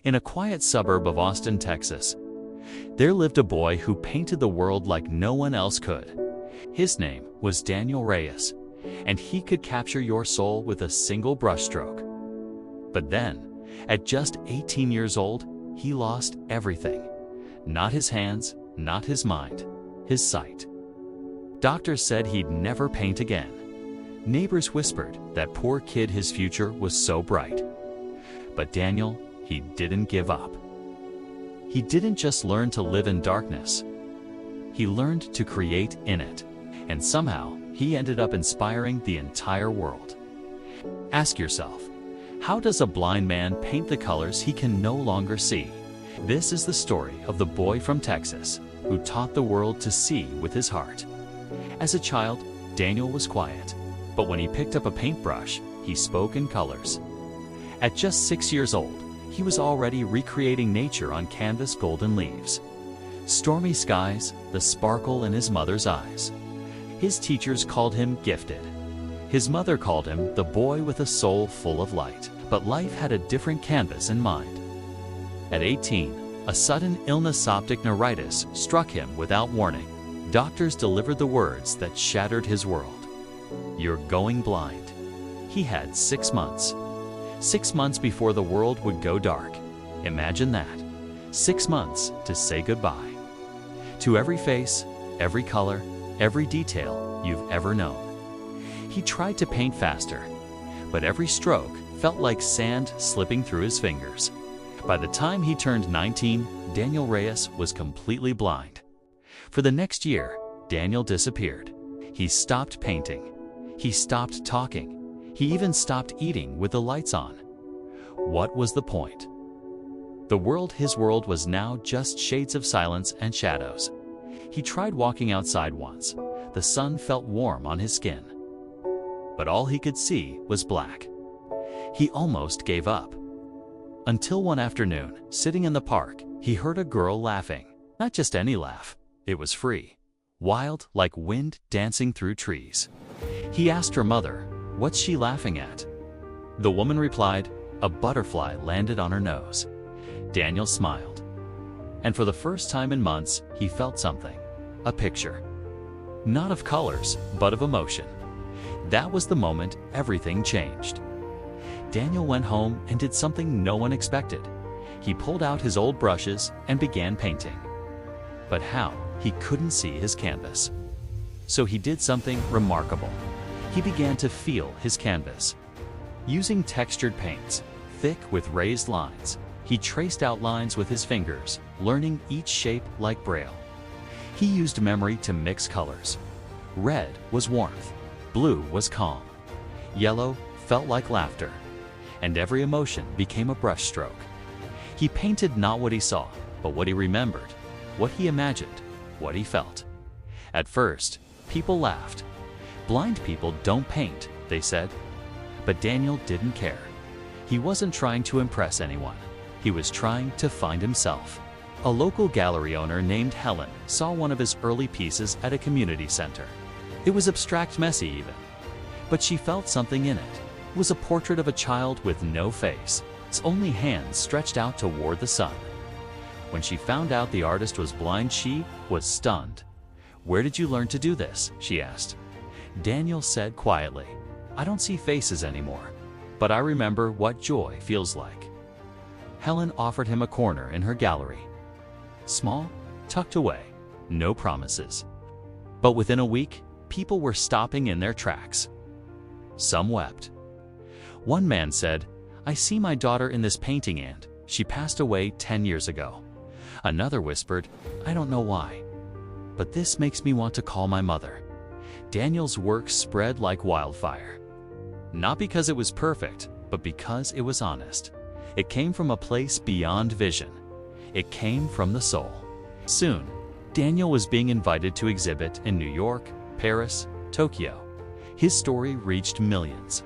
In a quiet suburb of Austin, Texas, there lived a boy who painted the world like no one else could. His name was Daniel Reyes, and he could capture your soul with a single brushstroke. But then, at just 18 years old, he lost everything. Not his hands, not his mind, his sight. Doctors said he'd never paint again. Neighbors whispered that poor kid, his future was so bright. But Daniel, he didn't give up. He didn't just learn to live in darkness. He learned to create in it. And somehow, he ended up inspiring the entire world. Ask yourself, how does a blind man paint the colors he can no longer see? This is the story of the boy from Texas who taught the world to see with his heart. As a child, Daniel was quiet, but when he picked up a paintbrush, he spoke in colors. At just 6 years old, he was already recreating nature on canvas, golden leaves, stormy skies, the sparkle in his mother's eyes. His teachers called him gifted. His mother called him the boy with a soul full of light. But life had a different canvas in mind. At 18, a sudden illness, optic neuritis, struck him without warning. Doctors delivered the words that shattered his world. You're going blind. He had 6 months. 6 months before the world would go dark. Imagine that. 6 months to say goodbye to every face, every color, every detail you've ever known. He tried to paint faster, but every stroke felt like sand slipping through his fingers. By the time he turned 19, Daniel Reyes was completely blind. For the next year, Daniel disappeared. He stopped painting. He stopped talking. He even stopped eating with the lights on. What was the point? His world was now just shades of silence and shadows. He tried walking outside once. The sun felt warm on his skin. But all he could see was black. He almost gave up. Until one afternoon, sitting in the park, he heard a girl laughing. Not just any laugh. It was free. Wild, like wind dancing through trees. He asked her mother, "What's she laughing at?" The woman replied, "A butterfly landed on her nose." Daniel smiled. And for the first time in months, he felt something. A picture. Not of colors, but of emotion. That was the moment everything changed. Daniel went home and did something no one expected. He pulled out his old brushes and began painting. But how? He couldn't see his canvas. So he did something remarkable. He began to feel his canvas. Using textured paints, thick with raised lines, he traced outlines with his fingers, learning each shape like Braille. He used memory to mix colors. Red was warmth. Blue was calm. Yellow felt like laughter. And every emotion became a brushstroke. He painted not what he saw, but what he remembered, what he imagined, what he felt. At first, people laughed. Blind people don't paint, they said. But Daniel didn't care. He wasn't trying to impress anyone. He was trying to find himself. A local gallery owner named Helen saw one of his early pieces at a community center. It was abstract, messy even. But she felt something in it. It was a portrait of a child with no face, its only hands stretched out toward the sun. When she found out the artist was blind, she was stunned. "Where did you learn to do this?" she asked. Daniel said quietly, "I don't see faces anymore, but I remember what joy feels like." Helen offered him a corner in her gallery. Small, tucked away, no promises. But within a week, people were stopping in their tracks. Some wept. One man said, "I see my daughter in this painting and she passed away 10 years ago." Another whispered, "I don't know why, but this makes me want to call my mother." Daniel's work spread like wildfire. Not because it was perfect, but because it was honest. It came from a place beyond vision. It came from the soul. Soon, Daniel was being invited to exhibit in New York, Paris, Tokyo. His story reached millions.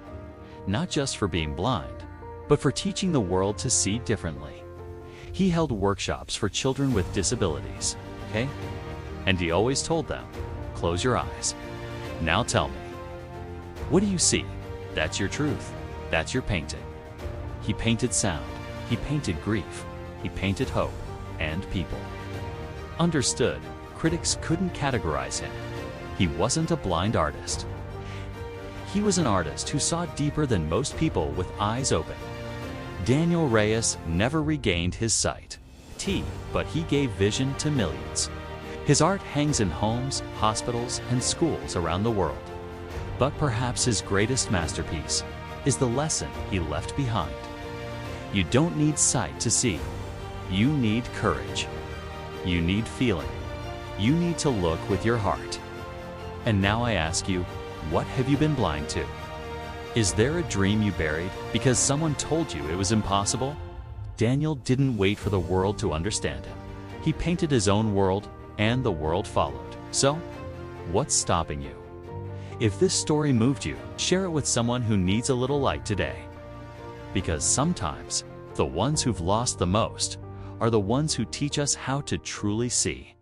Not just for being blind, but for teaching the world to see differently. He held workshops for children with disabilities, okay? And he always told them, "Close your eyes. Now tell me, what do you see? That's your truth. That's your painting." He painted sound. He painted grief, he painted hope, and people. Understood, critics couldn't categorize him. He wasn't a blind artist. He was an artist who saw deeper than most people with eyes open. Daniel Reyes never regained his sight, but he gave vision to millions. His art hangs in homes, hospitals, and schools around the world. But perhaps his greatest masterpiece is the lesson he left behind. You don't need sight to see. You need courage. You need feeling. You need to look with your heart. And now I ask you, what have you been blind to? Is there a dream you buried because someone told you it was impossible? Daniel didn't wait for the world to understand him. He painted his own world, and the world followed. So, what's stopping you? If this story moved you, share it with someone who needs a little light today. Because sometimes, the ones who've lost the most are the ones who teach us how to truly see.